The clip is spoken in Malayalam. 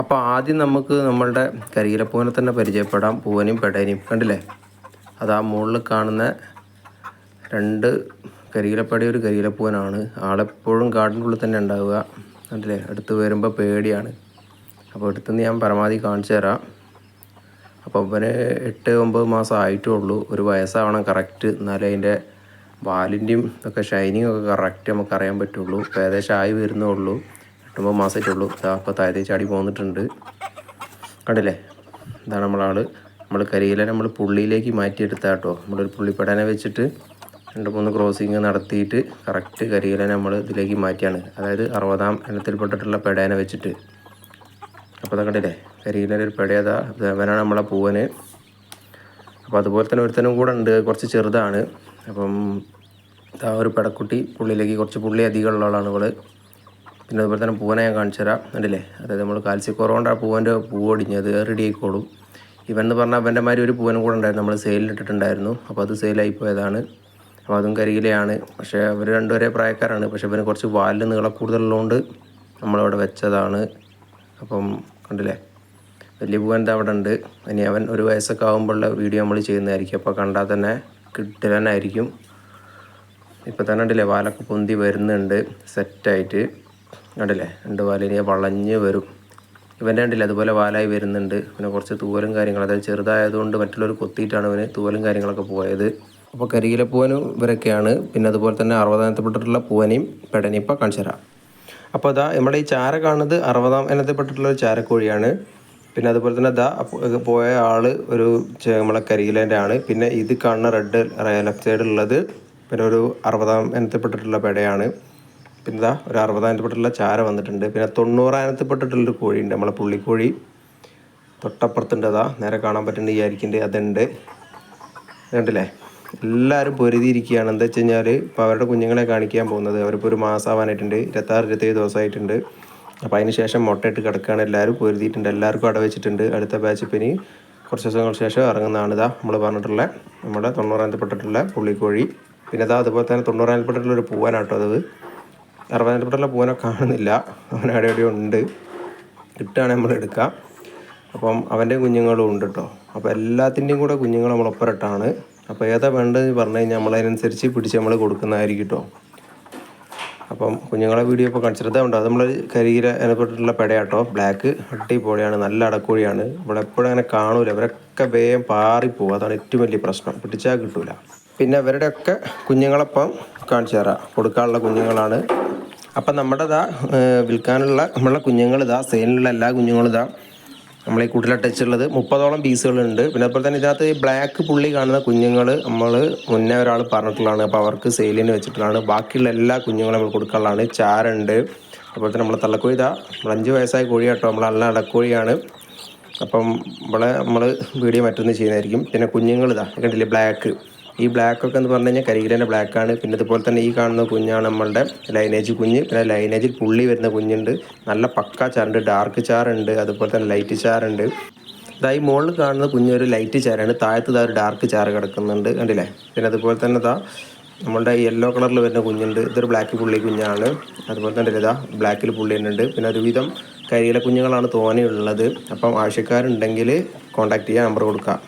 അപ്പോൾ ആദ്യം നമുക്ക് നമ്മളുടെ കരിയിലപ്പൂവനെ തന്നെ പരിചയപ്പെടാം. പൂവനെയും പെടേനെയും കണ്ടില്ലേ? അതാ മുകളിൽ കാണുന്ന രണ്ട് കരിയിലപ്പട ഒരു കരിയിലപ്പൂവനാണ്. ആളെപ്പോഴും കാടിനുള്ളിൽ തന്നെ ഉണ്ടാവുക. കണ്ടില്ലേ? അടുത്ത് വരുമ്പോൾ പേടിയാണ്. അപ്പോൾ അടുത്തുനിന്ന് ഞാൻ പരമാവധി കാണിച്ചു തരാം. അപ്പോൾ ഇവന് 8-9 മാസം ആയിട്ടേ ഉള്ളൂ. ഒരു വയസ്സാവണം കറക്റ്റ്, എന്നാലേ അതിൻ്റെ വാലിൻ്റെയും ഒക്കെ ഷൈനിങ് ഒക്കെ കറക്റ്റ് നമുക്ക് അറിയാൻ പറ്റുള്ളൂ. ഇപ്പോൾ ഏകദേശം ആയി വരുന്നേ ഉള്ളൂ. 8-9 മാസമായിട്ടുള്ളൂ. അപ്പോൾ താഴത്തെ ചാടി പോന്നിട്ടുണ്ട്. കണ്ടില്ലേ? ഇതാണ് നമ്മളാൾ. നമ്മൾ കരിയില നമ്മൾ പുള്ളിയിലേക്ക് മാറ്റിയെടുത്താൽ കേട്ടോ. നമ്മളൊരു പുള്ളിപ്പടനെ വെച്ചിട്ട് 2-3 ക്രോസിങ് നടത്തിയിട്ട് കറക്റ്റ് കരിയില നമ്മൾ ഇതിലേക്ക് മാറ്റിയാണ്. അതായത് 60-ാം ഇനത്തിൽപ്പെട്ടിട്ടുള്ള പെടേനെ വെച്ചിട്ട്. അപ്പോൾ അത് കണ്ടില്ലേ? കരിയിലൊരു ഒരു പെടയതാ അവനാണ് നമ്മളെ പൂവന്. അപ്പോൾ അതുപോലെ തന്നെ ഒരുത്തനും കൂടെ ഉണ്ട്, കുറച്ച് ചെറുതാണ്. അപ്പം ആ ഒരു പെടക്കുട്ടി പുള്ളിയിലേക്ക് കുറച്ച് പുള്ളി അധികം ഉള്ള ആളാണ് ഇവൾ. പിന്നെ അതുപോലെ തന്നെ പൂവനെ ഞാൻ കാണിച്ചു തരാം. കണ്ടില്ലേ? അതായത് നമ്മൾ കാൽസ്യക്കുറവുകൊണ്ട് ആ പൂവൻ്റെ പൂവ് ഒടിഞ്ഞത് റെഡി ആയിക്കോളും. ഇവൻ എന്ന് പറഞ്ഞാൽ അവൻ്റെ മാതിരി ഒരു പൂവനും കൂടെ ഉണ്ടായിരുന്നു, നമ്മൾ സെയിലിട്ടിട്ടുണ്ടായിരുന്നു. അപ്പോൾ അത് സെയിലായി പോയതാണ്. അപ്പോൾ അതും കരിയിലയാണ്. പക്ഷേ അവർ രണ്ടുപേരെ പ്രായക്കാരാണ്. പക്ഷേ ഇവന് കുറച്ച് വാലിൽ നീളം കൂടുതലുള്ളതുകൊണ്ട് നമ്മളവിടെ വെച്ചതാണ്. അപ്പം കണ്ടില്ലേ? വലിയ പൂവൻ അവിടെ ഉണ്ട്. ഇനി അവൻ ഒരു വയസ്സൊക്കെ ആകുമ്പോഴുള്ള വീഡിയോ നമ്മൾ ചെയ്യുന്നതായിരിക്കും. അപ്പോൾ കണ്ടാൽ തന്നെ കിട്ടലനായിരിക്കും. ഇപ്പോൾ തന്നെ കണ്ടില്ലേ? വാലൊക്കെ പൊന്തി വരുന്നുണ്ട് സെറ്റായിട്ട്. കണ്ടില്ലേ? 2 വാലിനെ വളഞ്ഞ് വരും. ഇവൻ്റെ കണ്ടില്ലേ? അതുപോലെ വാലായി വരുന്നുണ്ട്. പിന്നെ കുറച്ച് തൂവലും കാര്യങ്ങളും, അതായത് ചെറുതായതുകൊണ്ട് മറ്റുള്ളവർ കൊത്തിയിട്ടാണ് ഇവന് തൂവലും കാര്യങ്ങളൊക്കെ പോയത്. അപ്പോൾ കരിയിലപ്പൂവനും ഇവരൊക്കെയാണ്. പിന്നെ അതുപോലെ തന്നെ 60-ാം ഇനത്തിൽപ്പെട്ടിട്ടുള്ള പൂവനെയും പെടനെയും ഇപ്പോൾ കാണിച്ചു തരാം. അപ്പോൾ അതാ നമ്മുടെ ഈ ചാര കാണുന്നത് 60-ാം ഇനത്തിൽപ്പെട്ടിട്ടുള്ള ഒരു ചാരക്കോഴിയാണ്. പിന്നെ അതുപോലെ തന്നെ ഇതാ പോയ ആൾ ഒരു നമ്മളെ കരിയിലേൻ്റെ ആണ്. പിന്നെ ഇത് കാണുന്ന റെഡ് ലെഫ്റ്റ് സൈഡിലുള്ളത് പിന്നെ ഒരു 60-ാം ഇനത്തിൽപ്പെട്ടിട്ടുള്ള പെടയാണ്. പിന്നെ ഇതാ ഒരു 60-ാം ഇനത്തിൽപ്പെട്ടിട്ടുള്ള ചാര വന്നിട്ടുണ്ട്. പിന്നെ 90-ാം ഇനത്തിൽപ്പെട്ടിട്ടുള്ളൊരു കോഴിയുണ്ട്, നമ്മളെ പുള്ളിക്കോഴി. തൊട്ടപ്പുറത്തുണ്ട്. അതാ നേരെ കാണാൻ പറ്റുന്നുണ്ട് വിചാരിക്കുന്നുണ്ട്. അതുണ്ട്. കണ്ടില്ലേ? എല്ലാവരും പൊരുതിയിരിക്കുകയാണ്. എന്താ വെച്ച് കഴിഞ്ഞാൽ ഇപ്പോൾ അവരുടെ കുഞ്ഞുങ്ങളെ കാണിക്കാൻ പോകുന്നത്. അവരിപ്പോൾ ഒരു മാസമാവാനായിട്ടുണ്ട്. 26-27 ദിവസമായിട്ടുണ്ട്. അപ്പോൾ അതിന് ശേഷം മുട്ടയിട്ട് കിടക്കുകയാണ്. എല്ലാവരും പൊരുതിയിട്ടുണ്ട്. എല്ലാവർക്കും അട വെച്ചിട്ടുണ്ട്. അടുത്ത ബാച്ച് ഇപ്പോൾ ഇനി കുറച്ച് ദിവസങ്ങൾക്ക് ശേഷം ഇറങ്ങുന്നതാണ്. ഇതാ നമ്മൾ പറഞ്ഞിട്ടുള്ള നമ്മുടെ 90-ാം ഇനത്തിൽപ്പെട്ടിട്ടുള്ള പുള്ളിക്കോഴി. പിന്നെ ഇതാ അതുപോലെ തന്നെ 90-ാം ഇനത്തിൽപ്പെട്ടിട്ടുള്ള ഒരു പൂവനാട്ടോ. അത് 60-ാം ഇനത്തിൽപ്പെട്ടുള്ള പൂവനെ കാണുന്നില്ല. അവൻ എവിടെയോ ഉണ്ട്. കിട്ടുകയാണെങ്കിൽ നമ്മൾ എടുക്കാം. അപ്പം അവൻ്റെ കുഞ്ഞുങ്ങളും ഉണ്ട് കേട്ടോ. അപ്പോൾ എല്ലാത്തിൻ്റെയും കൂടെ കുഞ്ഞുങ്ങൾ നമ്മളൊപ്പരട്ടാണ്. അപ്പോൾ ഏതാ വേണ്ടതെന്ന് പറഞ്ഞു കഴിഞ്ഞാൽ നമ്മളതിനനുസരിച്ച് പിടിച്ച് നമ്മൾ കൊടുക്കുന്നതായിരിക്കും കേട്ടോ. അപ്പം കുഞ്ഞുങ്ങളെ വീഡിയോ ഇപ്പോൾ കാണിച്ചിട്ടുണ്ട്. അത് നമ്മൾ കരിയില ഇനപ്പെട്ടിട്ടുള്ള പെടയാട്ടോ. ബ്ലാക്ക് അടിപൊളിയാണ്, നല്ല അടക്കോഴിയാണ്. ഇവിടെ എപ്പോഴും അങ്ങനെ കാണൂല. ഇവരൊക്കെ വേഗം പാറിപ്പോവും. അതാണ് ഏറ്റവും വലിയ പ്രശ്നം, പിടിച്ചാൽ കിട്ടൂല. പിന്നെ ഇവരുടെയൊക്കെ കുഞ്ഞുങ്ങളപ്പം കാണിച്ചു തരാം. കൊടുക്കാനുള്ള കുഞ്ഞുങ്ങളാണ്. അപ്പം നമ്മുടെ വിൽക്കാനുള്ള നമ്മളെ കുഞ്ഞുങ്ങൾ സെയിലിനുള്ള എല്ലാ കുഞ്ഞുങ്ങളും നമ്മൾ ഈ കൂട്ടിലട്ടച്ചുള്ളത് 30ഓളം പീസുകളുണ്ട്. പിന്നെ അതുപോലെ തന്നെ ഇതിനകത്ത് ബ്ലാക്ക് പുള്ളി കാണുന്ന കുഞ്ഞുങ്ങൾ നമ്മൾ മുന്നേ ഒരാൾ പറഞ്ഞിട്ടുള്ളതാണ്. അപ്പോൾ അവർക്ക് സെയിലിന് വെച്ചിട്ടുള്ളതാണ്. ബാക്കിയുള്ള എല്ലാ കുഞ്ഞുങ്ങളും നമ്മൾ കൊടുക്കാനുള്ളതാണ്. ചാരുണ്ട്. അതുപോലെ തന്നെ നമ്മൾ തള്ളക്കോഴി നമ്മൾ 5 വയസ്സായ കോഴി കേട്ടോ. നമ്മൾ നല്ല അടക്കോഴിയാണ്. അപ്പം ഇവിടെ നമ്മൾ വീഡിയോ മറ്റൊന്ന് ചെയ്യുന്നതായിരിക്കും. പിന്നെ കുഞ്ഞുങ്ങൾ കണ്ടില്ലേ? ബ്ലാക്ക്. ഈ ബ്ലാക്കൊക്കെ എന്ന് പറഞ്ഞു കഴിഞ്ഞാൽ കരിയിലേൻ്റെ ബ്ലാക്കാണ്. പിന്നെ അതുപോലെ തന്നെ ഈ കാണുന്ന കുഞ്ഞാണ് നമ്മളുടെ ലൈനേജ് കുഞ്ഞ്. പിന്നെ ലൈനേജിൽ പുള്ളി വരുന്ന കുഞ്ഞുണ്ട്. നല്ല പക്ക ചാറുണ്ട്, ഡാർക്ക് ചാറുണ്ട്, അതുപോലെ തന്നെ ലൈറ്റ് ചാറുണ്ട്. ഈ മുകളിൽ കാണുന്ന കുഞ്ഞൊരു ലൈറ്റ് ചാറാണ്. താഴത്ത് ഒരു ഡാർക്ക് ചാറ് കിടക്കുന്നുണ്ട്. കണ്ടില്ലേ? പിന്നെ അതുപോലെ തന്നെ നമ്മളുടെ യെല്ലോ കളറിൽ വരുന്ന കുഞ്ഞുണ്ട്. ഇതൊരു ബ്ലാക്ക് പുള്ളി കുഞ്ഞാണ്. അതുപോലെ തന്നെ ബ്ലാക്കിൽ പുള്ളി തന്നെയുണ്ട്. പിന്നെ ഒരുവിധം കരിയില കുഞ്ഞുങ്ങളാണ് തോനെയുള്ളത്. അപ്പം ആവശ്യക്കാരുണ്ടെങ്കിൽ കോൺടാക്ട് ചെയ്യാൻ നമ്പർ കൊടുക്കാം.